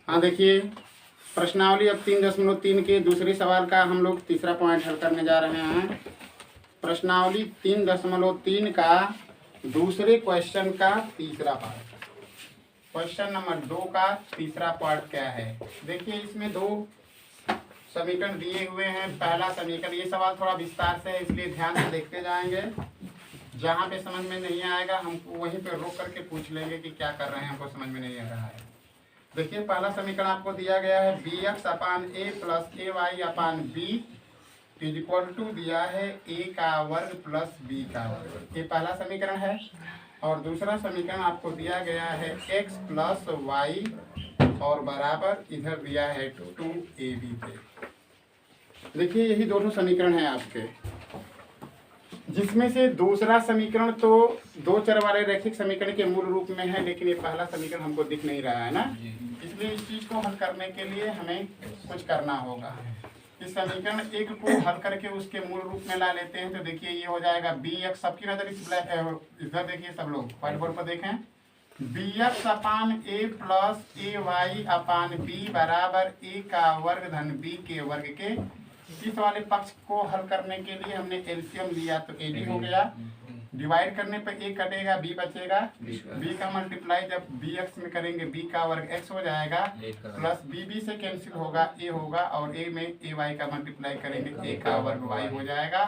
हाँ देखिए, प्रश्नावली अब 3.3 के दूसरे सवाल का हम लोग तीसरा पॉइंट हल करने जा रहे हैं। प्रश्नावली 3.3 का दूसरे क्वेश्चन का तीसरा पार्ट, क्वेश्चन नंबर 2 का तीसरा पार्ट क्या है। देखिए, इसमें दो समीकरण दिए हुए हैं। पहला समीकरण, ये सवाल थोड़ा विस्तार से है इसलिए ध्यान से देखते जाएंगे। जहाँ पे समझ में नहीं आएगा हम वहीं पे रोक करके पूछ लेंगे कि क्या कर रहे हैं, हमको समझ में नहीं आ रहा है। देखिए, पहला समीकरण आपको दिया गया है bx upon a plus ay upon b is equal to दिया है a का वर्ग प्लस b का वर्ग। ये पहला समीकरण है। और दूसरा समीकरण आपको दिया गया है x प्लस y और बराबर इधर दिया है 2ab पे। देखिए, यही दोनों समीकरण हैं आपके, जिसमें से दूसरा समीकरण तो दो चर वाले रैखिक समीकरण के मूल रूप में है, लेकिन ये पहला समीकरण हमको दिख नहीं रहा है ना, इसलिए इस चीज को हल करने के लिए हमें कुछ करना होगा। इस समीकरण एक को हल करके उसके मूल रूप में ला लेते हैं। तो देखिए, ये हो जाएगा bx, सबकी नजर इधर देखिए, सब लोग व्हाइट बोर्ड पर देखें। bx upon a plus ay upon b बराबर a का वर्ग धन b के वर्ग के। इस वाले पक्ष को हल करने के लिए हमने एलसीएम लिया तो ए बी हो गया, डिवाइड करने पर ए कटेगा, बी बचेगा, बी का मल्टीप्लाई जब बी एक्स में करेंगे बी का वर्ग एक्स हो जाएगा, प्लस बी बी से कैंसिल होगा, ए होगा, और ए में ए वाई का मल्टीप्लाई करेंगे, ए का वर्ग वाई हो जाएगा,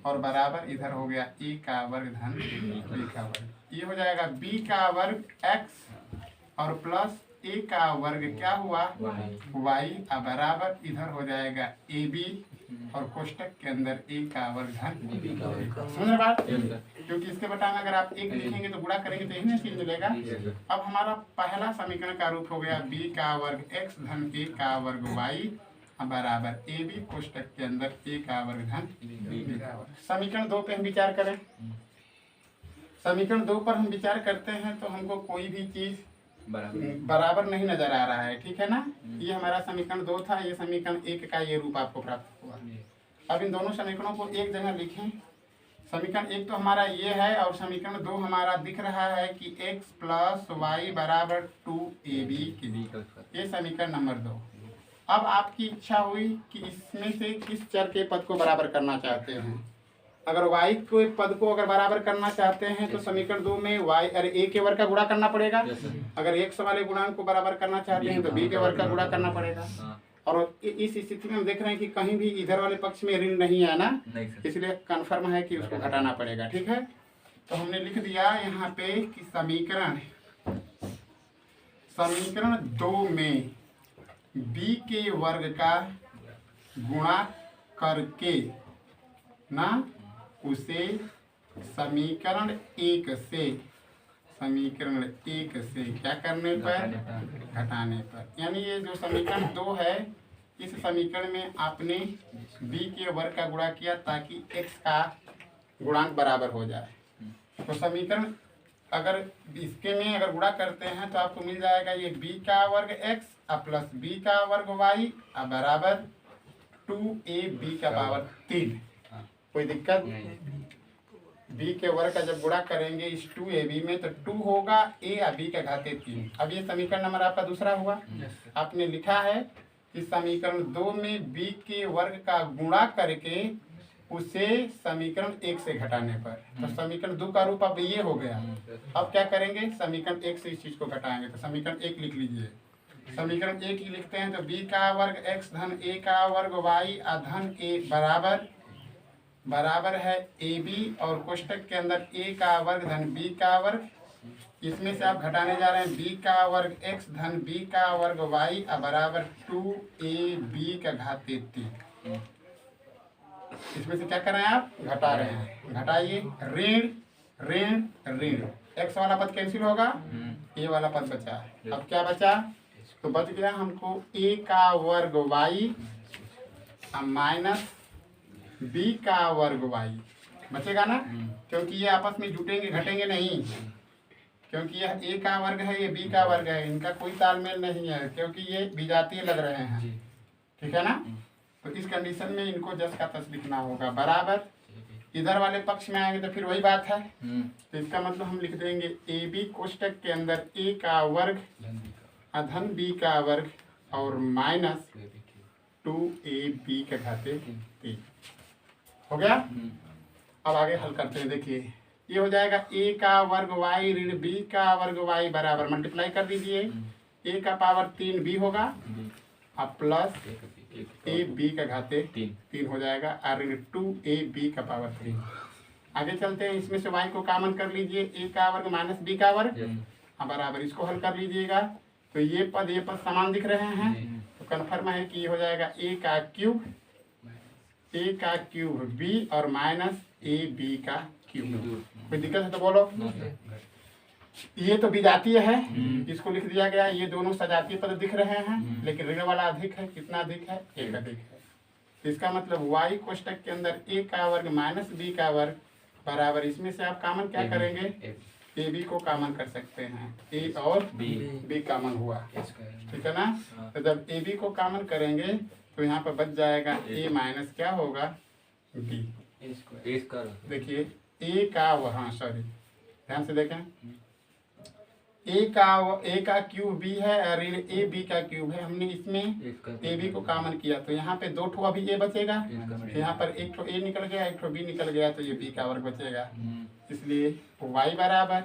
और बराबर इधर हो गया ए का वर्ग धन बी का वर्ग। ये हो जाएगा बी का वर्ग एक्स और प्लस ए का वर्ग क्या हुआ वाई, बराबर इधर हो जाएगा ए बी और कोष्टक के अंदर ए का वर्ग धन बी का वर्ग। समझ रहे बात? क्योंकि इसके बटा में अगर आप एक लिखेंगे तो गुणा करेंगे तो यही ना चीज मिलेगा। अब हमारा पहला समीकरण का रूप हो गया बी का वर्ग एक्स धन ए का वर्ग वाई बराबर ए बी कोष्टक के अंदर ए का वर्ग धन बी का वर्ग। समीकरण 2 पे हम विचार करें। समीकरण 2 पर हम विचार करते हैं तो हमको कोई भी चीज बराबर नहीं नजर आ रहा है, ठीक है ना। ये हमारा समीकरण 2 था, ये समीकरण 1 का ये रूप आपको प्राप्त हुआ। अब इन दोनों समीकरणों को एक जगह लिखें। समीकरण 1 तो हमारा ये है और समीकरण 2 हमारा दिख रहा है कि x प्लस वाई बराबर 2ab की। ये समीकरण नंबर 2। अब आपकी इच्छा हुई कि इसमें से किस चर के पद को बराबर करना चाहते हैं। अगर y के पद को अगर बराबर करना चाहते हैं तो समीकरण 2 में a के वर्ग का गुणा करना पड़ेगा। अगर x वाले गुणांक को बराबर करना चाहते हैं तो b के वर्ग का गुणा करना पड़ेगा। और इस स्थिति में हम देख रहे हैं कि कहीं भी इधर वाले पक्ष में ऋण नहीं है ना, इसलिए कन्फर्म है कि उसको घटाना पड़ेगा, ठीक है। तो हमने लिख दिया यहाँ पे कि समीकरण 2 में b के वर्ग का गुणा करके ना उसे समीकरण 1 से क्या करने पर घटाने पर। यानी ये जो समीकरण 2 है, इस समीकरण में आपने b के वर्ग का गुणा किया ताकि x का गुणांक बराबर हो जाए। तो समीकरण अगर इसके में अगर गुणा करते हैं तो आपको मिल जाएगा ये b का वर्ग x प्लस b का वर्ग y बराबर 2ab का पावर 3। कोई दिक्कत? b के वर्ग का जब गुणा करेंगे इस 2ab में तो 2 होगा a या b का घाते 3। अब ये समीकरण नंबर आपका दूसरा हुआ। आपने लिखा है कि समीकरण 2 में b के वर्ग का गुणा करके उसे समीकरण 1 से घटाने पर। तो समीकरण 2 का रूप अब ये हो गया। अब क्या करेंगे, समीकरण 1 से इस चीज को घटाएंगे। तो समीकरण 1 लिख लीजिए। समीकरण 1 ही लिखते हैं तो b का वर्ग x धन a का वर्ग y धन a बराबर है ab और कोष्टक के अंदर a का वर्ग धन b का वर्ग। इसमें से आप घटाने जा रहे हैं b का वर्ग x धन b का वर्ग y बराबर 2ab का घाते 3। इसमें से क्या कर रहे हैं आप, घटा रहे हैं। घटाइए, ऋण ऋण ऋण, x वाला पद कैंसिल होगा, a वाला पद बचा। अब क्या बचा, तो बच गया हमको a का वर्ग y माइनस b का वर्ग y बचेगा ना, क्योंकि ये आपस में जुटेंगे, घटेंगे नहीं, क्योंकि यह a का वर्ग है, ये b का वर्ग है, इनका कोई तालमेल नहीं है क्योंकि ये विजातीय लग रहे हैं, ठीक है ना। तो इस कंडीशन में इनको जस का तस लिखना होगा। बराबर इधर वाले पक्ष में आएंगे तो फिर वही बात है। तो इसका मतलब हम लिख देंगे ए बी कोष्टक के अंदर a का वर्ग धन b का वर्ग और माइनस 2ab का घाते 3 हो गया। अब आगे हल करते हैं। देखिए ये हो जाएगा a का वर्ग y ऋण b का वर्ग y बराबर मल्टीप्लाई कर दीजिए, a का पावर 3b होगा अब प्लस ab का घाते 3 हो जाएगा और ऋण 2ab का पावर 3। आगे चलते हैं, इसमें से y को कॉमन कर लीजिए, a का वर्ग माइनस b का वर्ग बराबर इसको हल कर लीजिएगा तो ये पद समान दिख रहे हैं तो कन्फर्म है कि ये हो जाएगा a का क्यूब b और माइनस ab का क्यूब। कोई दिक्कत है तो बोलो। ये तो विजातीय है, इसको लिख दिया गया। ये दोनों सजातीय पद दिख रहे हैं लेकिन ऋण वाला अधिक है। कितना अधिक है? 1 अधिक है। तो इसका मतलब y कोष्टक के अंदर a का वर्ग माइनस b का वर्ग बराबर, इसमें से आप कॉमन क्या करेंगे? ए बी को कॉमन कर सकते हैं, ए और बी कॉमन हुआ, ठीक है ना। तो जब ए बी को कॉमन करेंगे तो यहाँ पर बच जाएगा ए माइनस क्या होगा बी। देखिए ए का वहाँ सॉरी ध्यान से देखें, ए का क्यूब बी है और ए बी का क्यूब है। हमने इसमें ए बी को कॉमन किया तो यहाँ पे 2 ठो अभी ए बचेगा, यहाँ पर 1 ठो ए निकल गया, 1 ठो बी निकल गया तो ये बी का वर्ग बचेगा। इसलिए y बराबर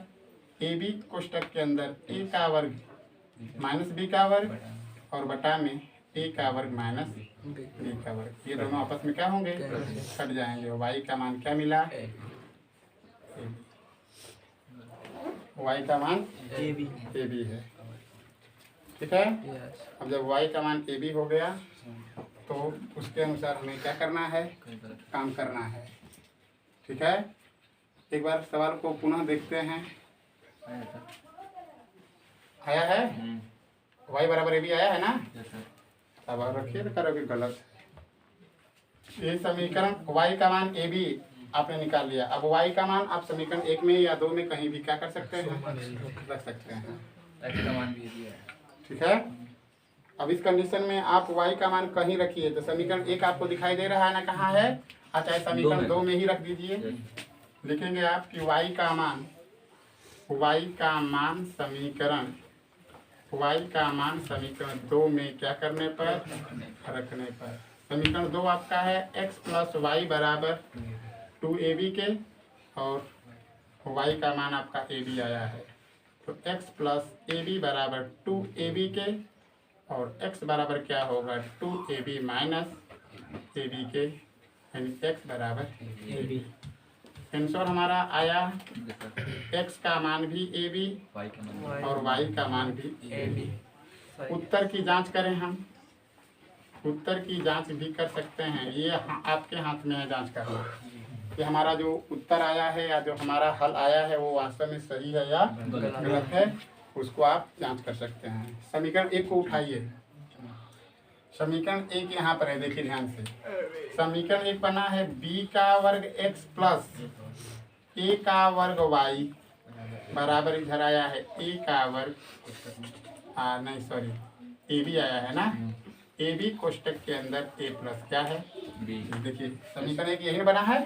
ए बी कोष्टक के अंदर ए का वर्ग माइनस बी का वर्ग और बटा में ए का वर्ग माइनस बी का वर्ग। ये दोनों आपस में क्या होंगे? कट जाएंगे। y का मान क्या मिला? y का मान ए बी है, ठीक है। अब जब y का मान ए बी हो गया तो उसके अनुसार हमें क्या करना है? काम करना है, ठीक है। एक बार सवाल को पुनः देखते हैं। आया है y बराबर ए बी आया है ना? अब रखिए तो करोगे गलत। ये समीकरण y का मान ए बी आपने निकाल लिया। अब y का मान आप समीकरण 1 में या 2 में कहीं भी क्या कर सकते हैं? रख सकते हैं, ठीक है। अब इस कंडीशन में आप y का मान कहीं रखिए तो समीकरण 1 आपको दिखाई दे रहा है ना, कहाँ है? अच्छा समीकरण 2 में ही रख दीजिए। लिखेंगे आप कि y का मान समीकरण 2 में क्या करने पर? रखने पर। समीकरण 2 आपका है x प्लस वाई बराबर 2ab के और y का मान आपका ab आया है तो x प्लस ab बराबर 2ab के और x बराबर क्या होगा? 2ab माइनस ab के, यानी x बराबर ab। आंसर हमारा आया x का मान भी ab और y का मान भी ab। उत्तर की जांच करें हम, उत्तर की जांच भी कर सकते हैं। ये आपके हाथ में है जांच करना कि हमारा जो उत्तर आया है या जो हमारा हल आया है वो वास्तव में सही है या गलत है, उसको आप जांच कर सकते हैं। समीकरण 1 को उठाइए। समीकरण 1 यहाँ पर है, देखिए ध्यान से। समीकरण 1 बना है b का वर्ग x प्लस a का वर्ग y बराबर इधर आया है a का वर्ग नहीं सॉरी ab आया है ना। ab कोष्टक के अंदर a प्लस क्या है? देखिए समीकरण 1 यही बना है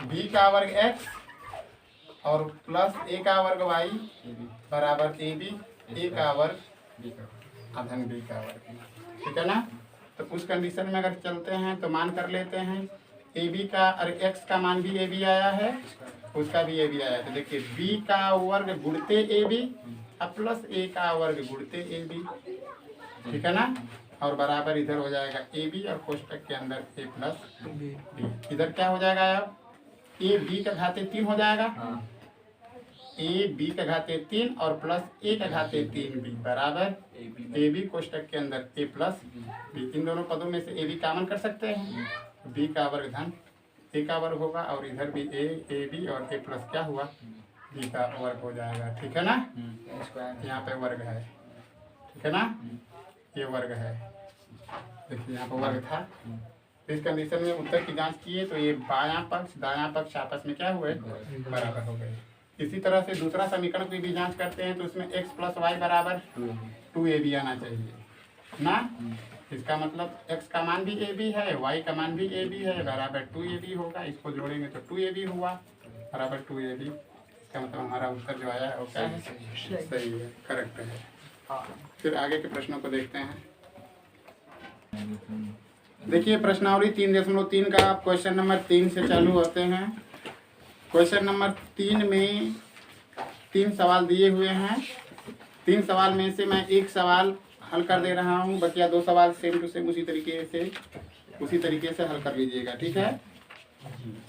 b का वर्ग x और प्लस a का वर्ग y बराबर ab a का वर्ग आधन b का वर्ग, ठीक है ना। तो उस कंडीशन में अगर चलते हैं तो मान कर लेते हैं ab का और x का मान भी ab आया है, उसका भी ab आया है। तो देखिए b का वर्ग गुणते ab और प्लस a का वर्ग गुणते ab, ठीक है ना। और बराबर इधर हो जाएगा ए बी और कोष्टक के अंदर ए प्लस बी। इधर क्या हो जाएगा अब? ए बी का घाते 3 हो जाएगा, ए बी का घाते 3 और प्लस ए का घाते 3 बी बराबर ए बी कोष्टक के अंदर ए प्लस बी। इन दोनों पदों में से ए बी कॉमन कर सकते हैं, बी का वर्ग धन ए का वर्ग होगा और इधर भी ए बी और ए प्लस क्या हुआ? बी का वर्ग हो जाएगा, ठीक है ना। यहाँ पे वर्ग है, ठीक है ना, ये वर्ग है। देखिए यहाँ पर वर्ग था। तो इस कंडीशन में उत्तर की जांच किए तो ये बायां पक्ष दायां पक्ष आपस में क्या हुए? बराबर हो गए। इसी तरह से दूसरा समीकरण की भी जांच करते हैं तो इसमें x प्लस वाई बराबर 2ab आना चाहिए ना। इसका मतलब x का मान भी ab है, y का मान भी ab है, बराबर 2ab होगा। इसको जोड़ेंगे तो 2ab हुआ बराबर 2ab। इसका मतलब हमारा उत्तर जो आया है वो क्या है? सही है, करेक्ट है। फिर आगे के प्रश्नों को देखते हैं। देखिए प्रश्नावली 3.3 का क्वेश्चन नंबर 3 से चालू होते हैं। क्वेश्चन नंबर 3 में 3 सवाल दिए हुए हैं। 3 सवाल में से मैं एक सवाल हल कर दे रहा हूँ, बकिया 2 सवाल सेम टू सेम उसी तरीके से हल कर लीजिएगा, ठीक है।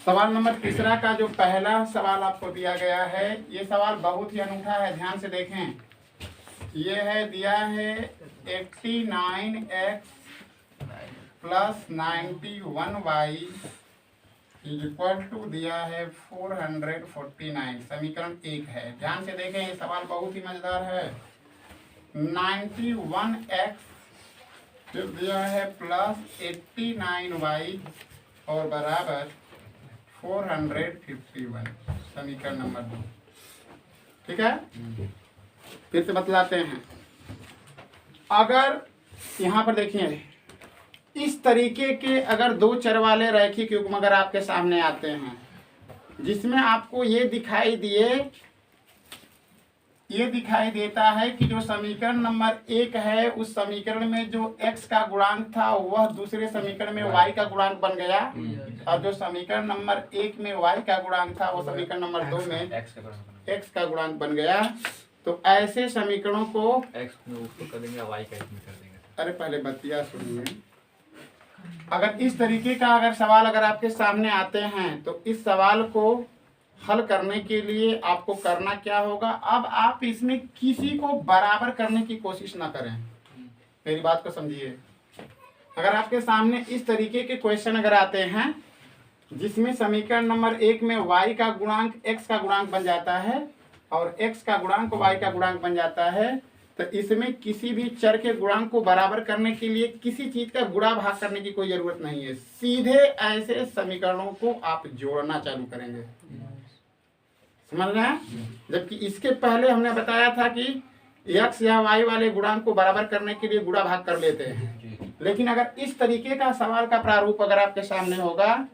सवाल नंबर 3 का जो पहला सवाल आपको दिया गया है, ये सवाल बहुत ही अनूठा है, ध्यान से देखें। ये है दिया है 89x plus 91y equal to दिया है 449, समीकरण 1 है। ध्यान से देखें, ये सवाल बहुत ही मजेदार है। 91x फिर दिया है प्लस 89y और बराबर 451, समीकरण नंबर 2, ठीक है। फिर से बतलाते हैं। अगर यहाँ पर देखिए, इस तरीके के अगर 2 चर वाले रैखिक युग्म अगर आपके सामने आते हैं, जिसमें आपको ये दिखाई देता है कि जो समीकरण नंबर 1 है, उस समीकरण में जो x का गुणांक था वह दूसरे समीकरण में y का गुणांक बन गया, और जो समीकरण नंबर 1 में y का गुणांक था वो समीकरण नंबर 2 में x का गुणांक बन गया। तो ऐसे समीकरणों को x में ऊपर कर देंगे, y का इसमें कर देंगे। अरे पहले बतिया सुनिए। अगर इस तरीके का अगर सवाल अगर आपके सामने आते हैं, तो इस सवाल को हल करने के लिए आपको करना क्या होगा, अब आप इसमें किसी को बराबर करने की कोशिश ना करें। मेरी बात को समझिए। अगर आपके सामने इस तरीके के क्वेश्चन अगर आते हैं, जिसमें समीकरण नंबर 1 में y का गुणांक x का गुणांक बन जाता है और x का गुणांक y का गुणांक बन जाता है, तो इसमें किसी भी चर के गुणांक को बराबर करने के लिए किसी चीज का गुणा भाग करने की कोई जरूरत नहीं है। सीधे ऐसे समीकरणों को आप जोड़ना चालू करेंगे, समझ रहे हैं। जबकि इसके पहले हमने बताया था कि x या y वाले गुणांक को बराबर करने के लिए गुणा भाग कर लेते हैं, लेकिन अगर इस तरीके का सवाल का प्रारूप अगर आपके सामने होगा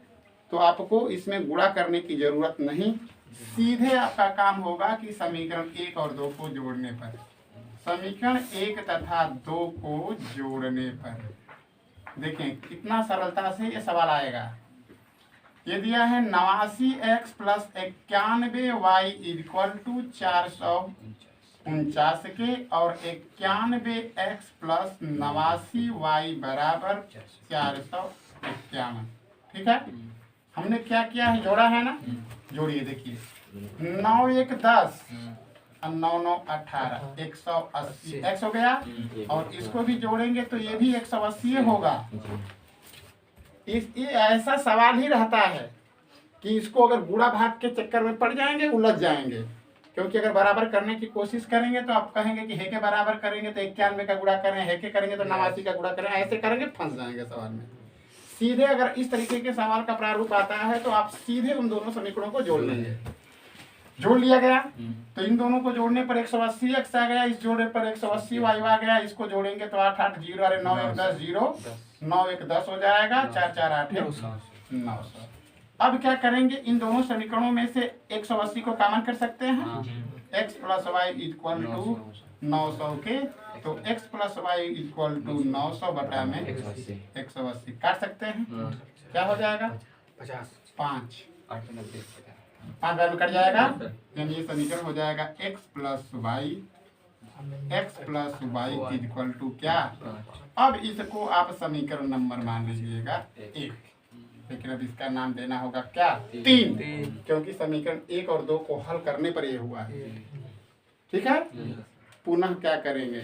तो आपको इसमें गुणा करने की जरूरत नहीं। सीधे आपका काम होगा कि समीकरण 1 और 2 को जोड़ने पर, समीकरण 1 तथा 2 को जोड़ने पर देखें कितना सरलता से ये सवाल आएगा। ये दिया है 89x plus 91y equal to 449 के, और 91x प्लस 89y बराबर 451, ठीक है। हमने क्या किया है, जोड़ा है ना। जोड़िए, देखिए 9 1 10 और 9 9 18, 180 x हो गया, और इसको भी जोड़ेंगे तो ये भी 180 होगा। ये ऐसा सवाल ही रहता है कि इसको अगर गुणा भाग के चक्कर में पड़ जाएंगे, उलझ जाएंगे। क्योंकि अगर बराबर करने की कोशिश करेंगे तो आप कहेंगे कि हे के बराबर करेंगे तो 91 का गुणा करें, हे के करेंगे तो 89 का गुणा करें, ऐसे करेंगे फंस जाएंगे सवाल में। सीधे अगर इस तरीके के सवाल का प्रारूप आता है तो आप सीधे उन दोनों समीकरणों को जोड़ लेंगे। जोड़ लिया गया तो इन दोनों को जोड़ने पर 180 x आ गया, इस जोड़ने पर 180 y आ गया। इसको जोड़ेंगे तो 8 8 0, अरे 9 1 10 0, 9 1 10 हो जाएगा, 4 4 8 900। अब क्या करेंगे, इन दोनों समीकरणों में से 180 को कॉमन कर सकते हैं। x plus y equal to 900 के, तो x plus y equal to 900 बटा में 180 काट सकते हैं। क्या हो जाएगा, 5 बार में कट जाएगा, यानी ये समीकरण हो जाएगा x plus y equal to क्या। अब इसको आप समीकरण नंबर मान लीजिएगा 1, लेकिन अब इसका नाम देना होगा क्या, 3, क्योंकि समीकरण 1 और 2 को हल करने पर ये हुआ है, ठीक है। पुनः क्या करेंगे,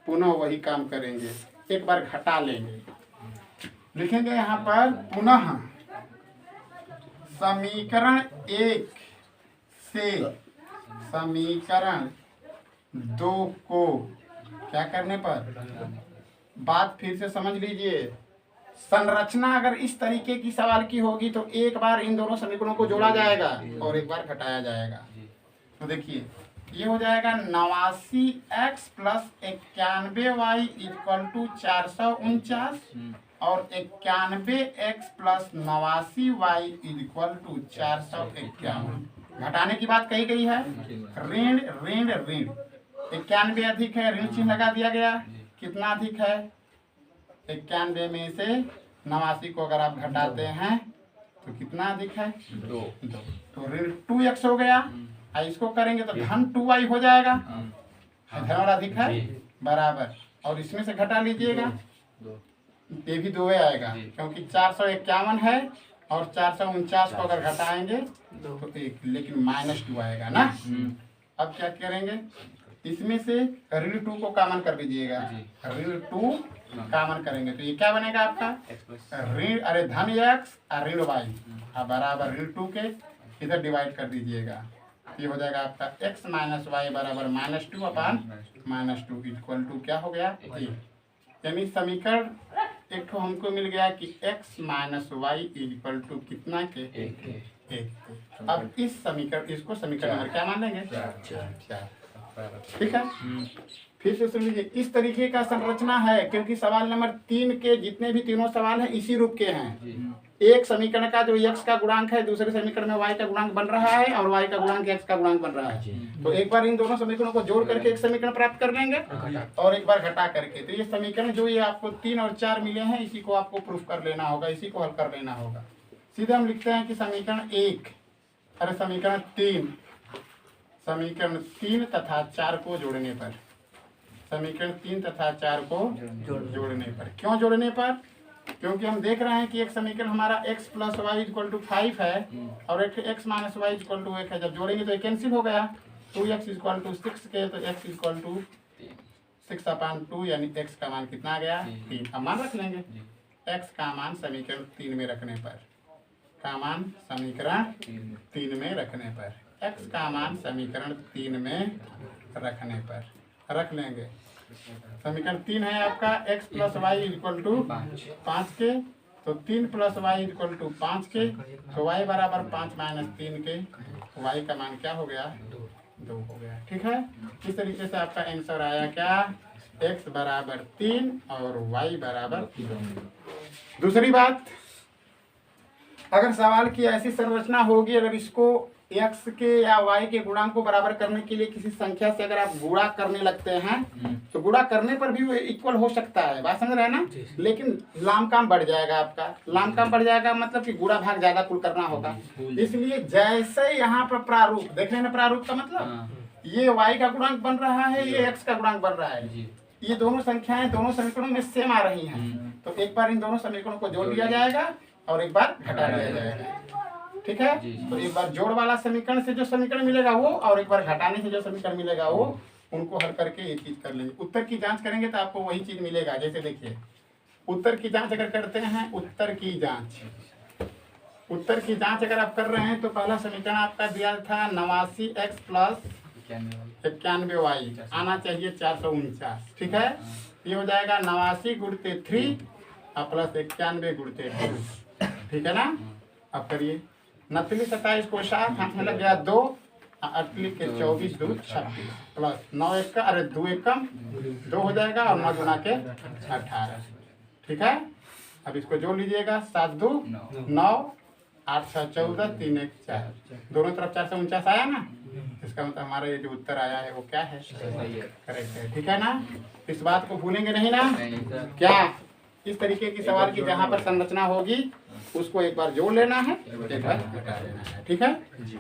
पुनः वही काम करेंगे, एक बार घटा लेंगे, लिखेंगे यहाँ पर पुनः समीकरण 1 से समीकरण 2 को क्या करने पर, बात फिर से समझ लीजिए। संरचना अगर इस तरीके की सवाल की होगी तो एक बार इन दोनों समीकरणों को जोड़ा जाएगा और एक बार घटाया जाएगा। तो देखिए ये हो जाएगा 89x plus 91y equal to 449, और 91x plus 89y equal to 451। घटाने की बात कही गई है, ऋण ऋण ऋण, 91 अधिक है, ऋण चिन्ह लगा दिया गया। कितना अधिक है? 91 में से 89 को अगर आप घटाते हैं तो कितना अधिक है? 2। तो ऋण 2x हो गया। और इसको करेंगे तो धन 2y हो जाएगा। धन वाला अधिक है बराबर, और इसमें से घटा लीजिएगा, ये भी 2 आएगा क्योंकि 451 है और 449 को अगर घटाएंगे तो 1, लेकिन -2 आएगा ना। अब क्या करेंगे? इसमें से ऋण 2 को कॉमन कर दीजिएगा। ऋण 2 कॉमन करेंगे तो ये क्या बनेगा आपका? ऋण धन x और ऋण y बराबर ऋण 2 के इधर डिवाइड कर दीजिएगा। ये हो जाएगा आपका x माइनस वाई बराबर -2 अपान -2 इक्वल टू क्या हो गया? 1। यानी समीकरण एक तो हमको मिल गया कि x minus y equal to कितना के? 1। अब इस समीकरण इसको समीकरण नंबर क्या मान लेंगे? 4। ठीक है। फिर से सुन लीजिए, इस तरीके का संरचना है क्योंकि सवाल नंबर 3 के जितने भी तीनों सवाल हैं इसी रूप के हैं। एक समीकरण का जो x का गुणांक है दूसरे समीकरण में y का गुणांक बन रहा है और y का गुणांक x का गुणांक बन रहा है। तो एक बार इन दोनों समीकरणों को जोड़ करके एक समीकरण प्राप्त कर लेंगे और एक बार घटा करके। तो ये समीकरण जो ये आपको 3 और 4 मिले हैं इसी को आपको प्रूफ कर लेना होगा, इसी को हल कर लेना होगा। सीधे हम लिखते हैं कि समीकरण 3 तथा 4 को जोड़ने पर, समीकरण 3 तथा 4 को जोड़ने पर, क्यों जोड़ने पर? क्योंकि हम देख रहे हैं कि एक समीकरण हमारा x plus y equal to 5 है और एक x minus y equal to 1 है। जब जोड़ेंगे तो ये कैंसिल हो गया। 2x इक्वल टू 6 के तो x इक्वल टू 6 अपान 2 यानी x का मान कितना आ गया? 3। अब मान रख लेंगे x का मान समीकरण 3 में रखने पर, का मान समीकरण 3 में रखने पर, x का मान समीकरण 3 में रखने पर रख लेंगे। समीकरण 3 है आपका x plus y equal to 5 के, तो 3 प्लस वाई इक्वल टू 5 के, तो y बराबर 5 माइनस 3 के, y का मान क्या हो गया? 2 हो गया। ठीक है। इस तरीके से आपका आंसर आया क्या? x बराबर 3 और y बराबर 2। दूसरी बात, अगर सवाल की ऐसी संरचना होगी, अगर इसको x के या y के गुणांक को बराबर करने के लिए किसी संख्या से अगर आप गुणा करने लगते हैं तो गुणा करने पर भी वो इक्वल हो सकता है, बात समझ रहे हैं ना। लेकिन लाम काम बढ़ जाएगा आपका, लाम काम बढ़ जाएगा मतलब कि गुणा भाग ज्यादा कुल करना होगा। इसलिए जैसे यहाँ पर प्रारूप देख रहे हैं, प्रारूप का मतलब ये y का गुणांक बन रहा है, ये x का गुणांक बन रहा है, ये दोनों संख्याएं दोनों समीकरणों में सेम आ रही हैं। तो एक बार इन दोनों समीकरणों को जोड़ दिया जाएगा और एक बार घटा दिया जाएगा। ठीक है। तो एक बार जोड़ वाला समीकरण से जो समीकरण मिलेगा वो और एक बार घटाने से जो समीकरण मिलेगा वो, उनको हल करके ये चीज कर लेंगे। उत्तर की जांच करेंगे तो आपको वही चीज मिलेगा। जैसे देखिए, उत्तर की जांच अगर करते हैं, उत्तर की जांच अगर आप कर रहे हैं तो पहला समीकरण आपका दिया था 89x प्लस 91y आना चाहिए 449। ठीक है। ये हो जाएगा 89 गुणते 3 प्लस 91 गुणते 2। ठीक है ना। अब करिए, 29 27 को 7 हाथ में लग गया 2, 8 के 24 2 26 प्लस 9 1 का 2 1 कम 2 हो जाएगा और 9 गुना के 18। ठीक है। अब इसको जोड़ लीजिएगा, 7 2 9 8 6 14 3 1 4, दोनों तरफ 449 आया ना। इसका मतलब हमारा ये जो उत्तर आया है वो क्या है? करेक्ट है। ठीक है ना। इस बात को भूलेंगे नहीं ना। क्या इस तरीके की सवाल की जहाँ पर संरचना होगी उसको एक बार जोड़ लेना है, एक बार घटा लेना है। ठीक है जी।